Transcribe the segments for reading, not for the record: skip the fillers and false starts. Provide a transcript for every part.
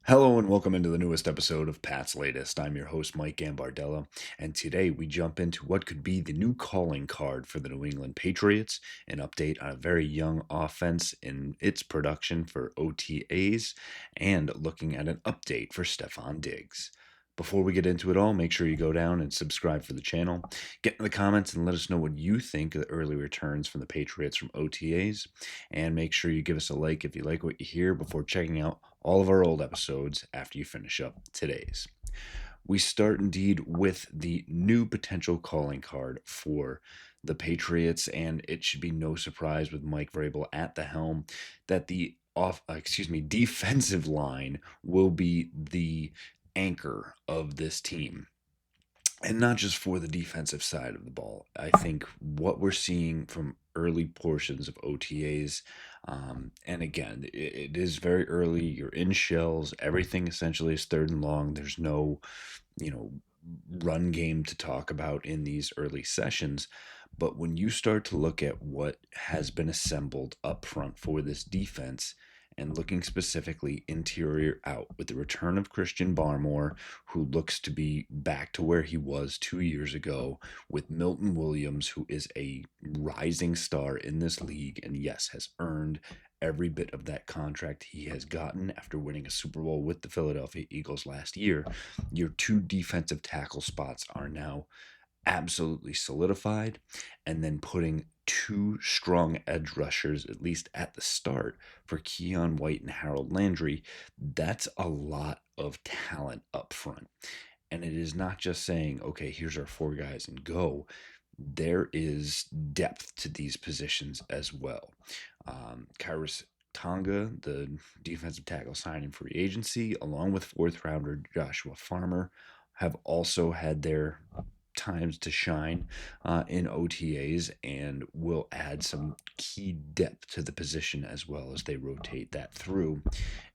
Hello and welcome into the newest episode of Pat's Latest. I'm your host, Mike Gambardella, and today we jump into what could be the new calling card for the New England Patriots, an update on a very young offense in its production for OTAs, and looking at an update for Stefon Diggs. Before we get into it all, make sure you go down and subscribe for the channel. Get in the comments and let us know what you think of the early returns from the Patriots from OTAs. And make sure you give us a like if you like what you hear before checking out all of our old episodes after you finish up today's. We start indeed with the new potential calling card for the Patriots, and it should be no surprise with Mike Vrabel at the helm that the defensive line will be the anchor of this team. And not just for the defensive side of the ball. I think what we're seeing from early portions of OTAs, and again, it is very early. You're in shells. Everything essentially is third and long. There's no, you know, run game to talk about in these early sessions. But when you start to look at what has been assembled up front for this defense, and looking specifically interior out with the return of Christian Barmore, who looks to be back to where he was 2 years ago, with Milton Williams, who is a rising star in this league and, yes, has earned every bit of that contract he has gotten after winning a Super Bowl with the Philadelphia Eagles last year. Your two defensive tackle spots are now absolutely solidified, and then putting two strong edge rushers, at least at the start, for Keon White and Harold Landry. That's a lot of talent up front. And it is not just saying, okay, here's our four guys and go. There is depth to these positions as well. Kairos Tonga, the defensive tackle signing free agency, along with fourth rounder Joshua Farmer, have also had their times to shine in OTAs and will add some key depth to the position as well as they rotate that through.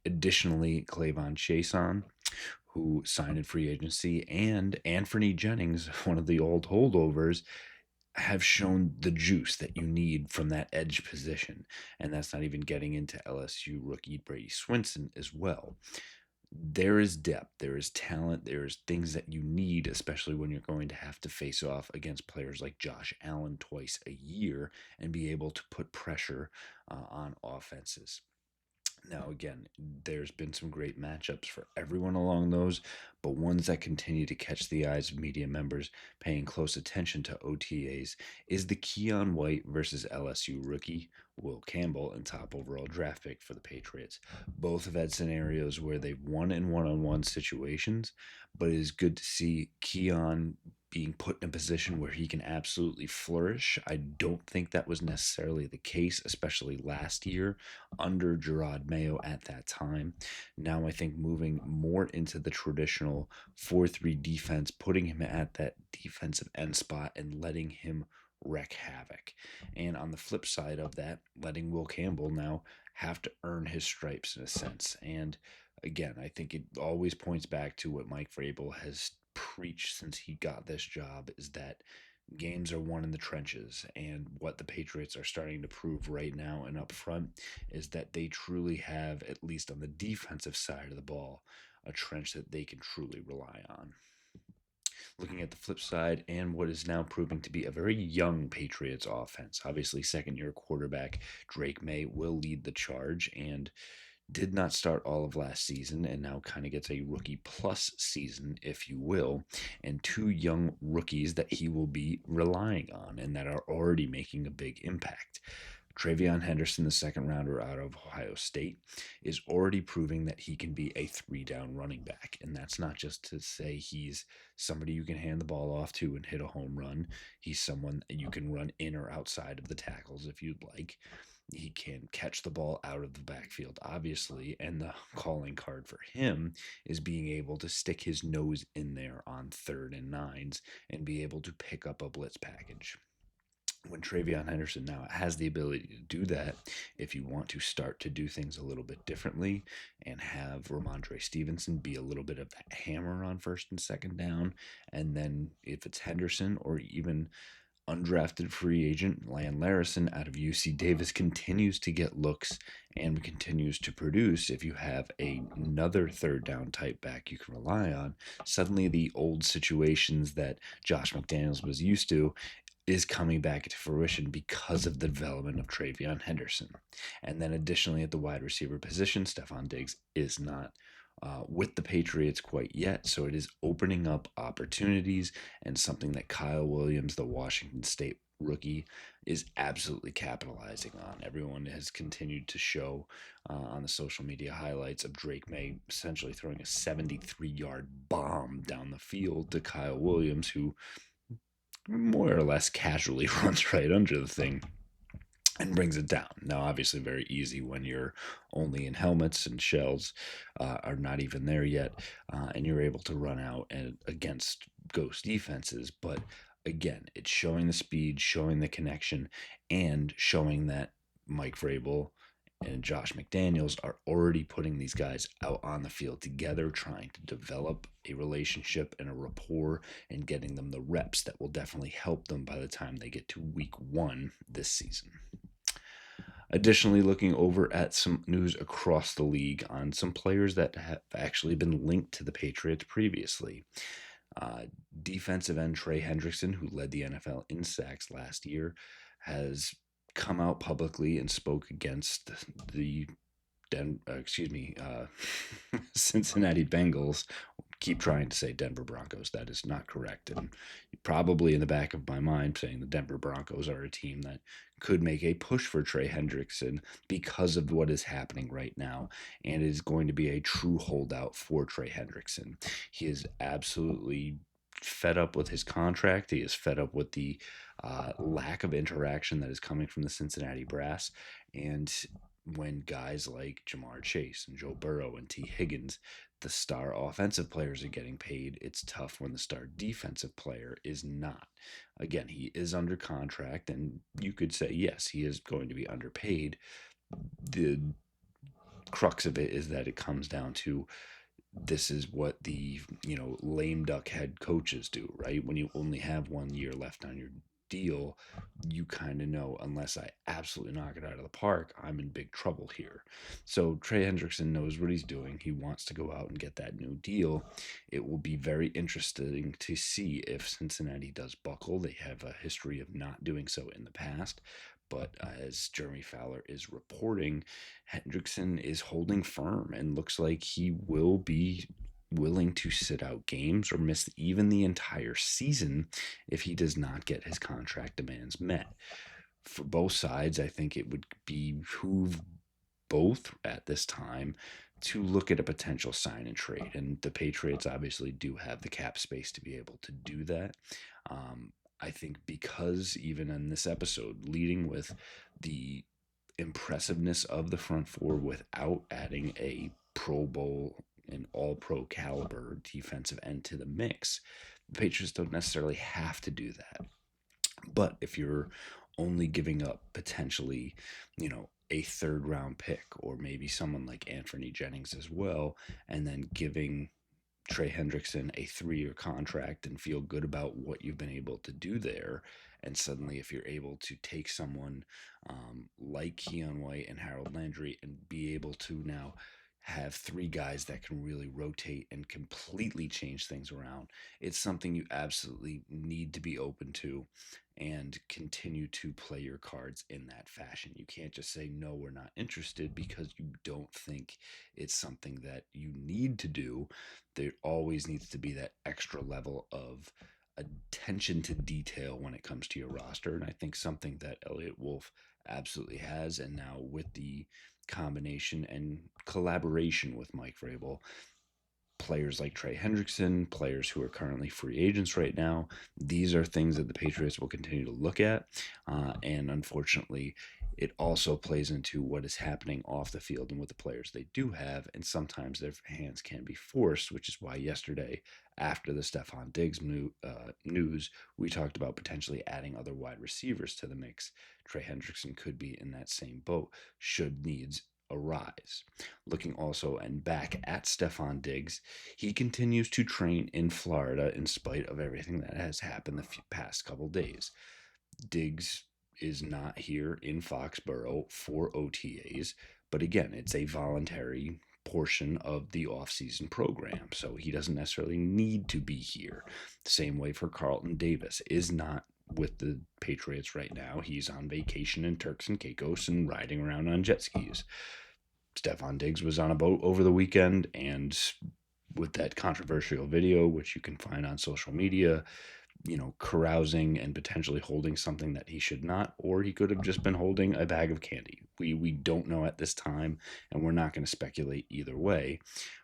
Additionally, Clavon Chason, who signed in free agency, and Anthony Jennings, one of the old holdovers, have shown the juice that you need from that edge position. And that's not even getting into LSU rookie Brady Swinson as well. There is depth, there is talent, there's things that you need, especially when you're going to have to face off against players like Josh Allen twice a year and be able to put pressure on offenses. Now, again, there's been some great matchups for everyone along those, but ones that continue to catch the eyes of media members paying close attention to OTAs is the Keon White versus LSU rookie Will Campbell and top overall draft pick for the Patriots. Both have had scenarios where they've won in one-on-one situations, but it is good to see Keon being put in a position where he can absolutely flourish. I don't think that was necessarily the case, especially last year under Gerard Mayo at that time. Now I think moving more into the traditional 4-3 defense, putting him at that defensive end spot and letting him wreak havoc. And on the flip side of that, letting Will Campbell now have to earn his stripes in a sense. And again, I think it always points back to what Mike Vrabel has preached since he got this job, is that games are won in the trenches. And what the Patriots are starting to prove right now and up front is that they truly have, at least on the defensive side of the ball, a trench that they can truly rely on. Looking at the flip side, and what is now proving to be a very young Patriots offense. Obviously, second year quarterback Drake May will lead the charge, and did not start all of last season and now kind of gets a rookie plus season, if you will, and two young rookies that he will be relying on and that are already making a big impact. Travion Henderson, the second rounder out of Ohio State, is already proving that he can be a three-down running back. And that's not just to say he's somebody you can hand the ball off to and hit a home run. He's someone you can run in or outside of the tackles if you'd like. He can catch the ball out of the backfield, obviously, and the calling card for him is being able to stick his nose in there on third and nines and be able to pick up a blitz package. When Travion Henderson now has the ability to do that, if you want to start to do things a little bit differently and have Ramondre Stevenson be a little bit of that hammer on first and second down, and then if it's Henderson or even undrafted free agent Lan Larison out of UC Davis continues to get looks and continues to produce. If you have another third down type back you can rely on, suddenly the old situations that Josh McDaniels was used to is coming back to fruition because of the development of Trey Hendrickson. And then additionally at the wide receiver position, Stefon Diggs is not with the Patriots quite yet, so it is opening up opportunities and something that Kyle Williams, the Washington State rookie, is absolutely capitalizing on. Everyone has continued to show on the social media highlights of Drake May essentially throwing a 73-yard bomb down the field to Kyle Williams, who more or less casually runs right under the thing and brings it down. Now, obviously, very easy when you're only in helmets and shells are not even there yet, and you're able to run out and against ghost defenses. But again, it's showing the speed, showing the connection, and showing that Mike Vrabel and Josh McDaniels are already putting these guys out on the field together, trying to develop a relationship and a rapport and getting them the reps that will definitely help them by the time they get to week 1 this season. Additionally, looking over at some news across the league on some players that have actually been linked to the Patriots previously. Defensive end Trey Hendrickson, who led the NFL in sacks last year, has come out publicly and spoke against the Cincinnati Bengals. Keep trying to say Denver Broncos. That is not correct. And probably in the back of my mind saying the Denver Broncos are a team that could make a push for Trey Hendrickson because of what is happening right now and is going to be a true holdout for Trey Hendrickson. He is absolutely fed up with his contract. He is fed up with the lack of interaction that is coming from the Cincinnati brass. And when guys like Jamar Chase and Joe Burrow and T. Higgins, the star offensive players, are getting paid, it's tough when the star defensive player is not. Again, he is under contract, and you could say, yes, he is going to be underpaid. The crux of it is that it comes down to this is what the lame duck head coaches do, right? When you only have 1 year left on your deal, you kind of know, unless I absolutely knock it out of the park, I'm in big trouble here. So Trey Hendrickson knows what he's doing. He wants to go out and get that new deal. It will be very interesting to see if Cincinnati does buckle. They have a history of not doing so in the past. But as Jeremy Fowler is reporting, Hendrickson is holding firm and looks like he will be willing to sit out games or miss even the entire season if he does not get his contract demands met. For both sides, I think it would behoove both at this time to look at a potential sign and trade. And the Patriots obviously do have the cap space to be able to do that. I think because even in this episode, leading with the impressiveness of the front four without adding a Pro Bowl and all pro caliber defensive end to the mix, the Patriots don't necessarily have to do that. But if you're only giving up potentially, a third round pick or maybe someone like Anthony Jennings as well, and then giving Trey Hendrickson a 3-year contract and feel good about what you've been able to do there. And suddenly, if you're able to take someone like Keon White and Harold Landry and be able to now have 3 guys that can really rotate and completely change things around, it's something you absolutely need to be open to and continue to play your cards in that fashion. You can't just say, no, we're not interested because you don't think it's something that you need to do. There always needs to be that extra level of attention to detail when it comes to your roster. And I think something that Elliott Wolf absolutely has. And now with the combination and collaboration with Mike Vrabel, players like Trey Hendrickson, players who are currently free agents right now, these are things that the Patriots will continue to look at. And unfortunately, it also plays into what is happening off the field and with the players they do have. And sometimes their hands can be forced, which is why yesterday, after the Stefon Diggs news, we talked about potentially adding other wide receivers to the mix. Trey Hendrickson could be in that same boat should needs arise. Looking also and back at Stefon Diggs, he continues to train in Florida in spite of everything that has happened the past couple days. Diggs is not here in Foxborough for OTAs, but again, it's a voluntary portion of the offseason program, so he doesn't necessarily need to be here. The same way for Carlton Davis is not with the Patriots right now. He's on vacation in Turks and Caicos and riding around on jet skis. Stefon Diggs was on a boat over the weekend, and with that controversial video, which you can find on social media, carousing and potentially holding something that he should not, or he could have just been holding a bag of candy. We don't know at this time, and we're not going to speculate either way.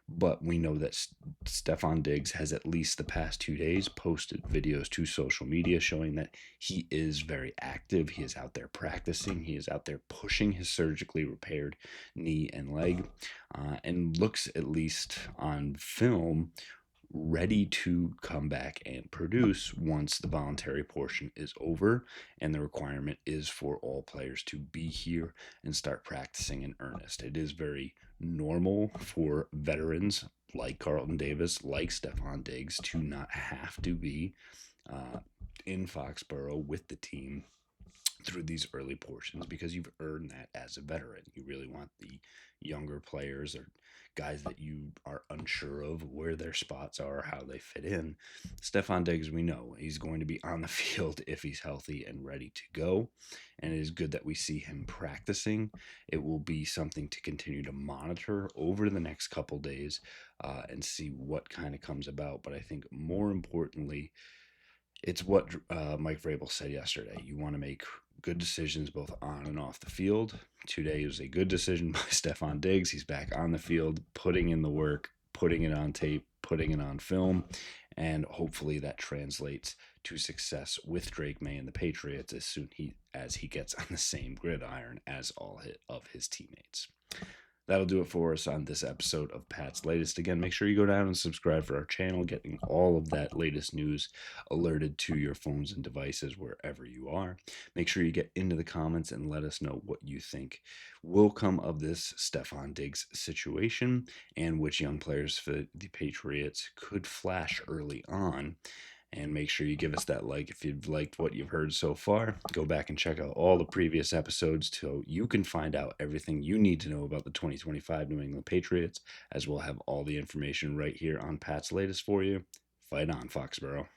But we know that Stefon Diggs has at least the past 2 days posted videos to social media showing that he is very active. He is out there practicing. He is out there pushing his surgically repaired knee and leg, and looks, at least on film, ready to come back and produce once the voluntary portion is over and the requirement is for all players to be here and start practicing in earnest. It is very normal for veterans like Carlton Davis, like Stefon Diggs, to not have to be in Foxborough with the team through these early portions, because you've earned that as a veteran. You really want the younger players or guys that you are unsure of where their spots are, how they fit in. Stefon Diggs, we know he's going to be on the field if he's healthy and ready to go, and it is good that we see him practicing. It will be something to continue to monitor over the next couple days, and see what kind of comes about. But I think more importantly, it's what Mike Vrabel said yesterday. You want to make good decisions both on and off the field. Today was a good decision by Stefon Diggs. He's back on the field, putting in the work, putting it on tape, putting it on film, and hopefully that translates to success with Drake May and the Patriots as soon as he gets on the same gridiron as all of his teammates. That'll do it for us on this episode of Pat's Latest. Again, make sure you go down and subscribe for our channel, getting all of that latest news alerted to your phones and devices wherever you are. Make sure you get into the comments and let us know what you think will come of this Stefon Diggs situation and which young players for the Patriots could flash early on. And make sure you give us that like if you've liked what you've heard so far. Go back and check out all the previous episodes so you can find out everything you need to know about the 2025 New England Patriots, as we'll have all the information right here on Pat's Latest for you. Fight on, Foxborough.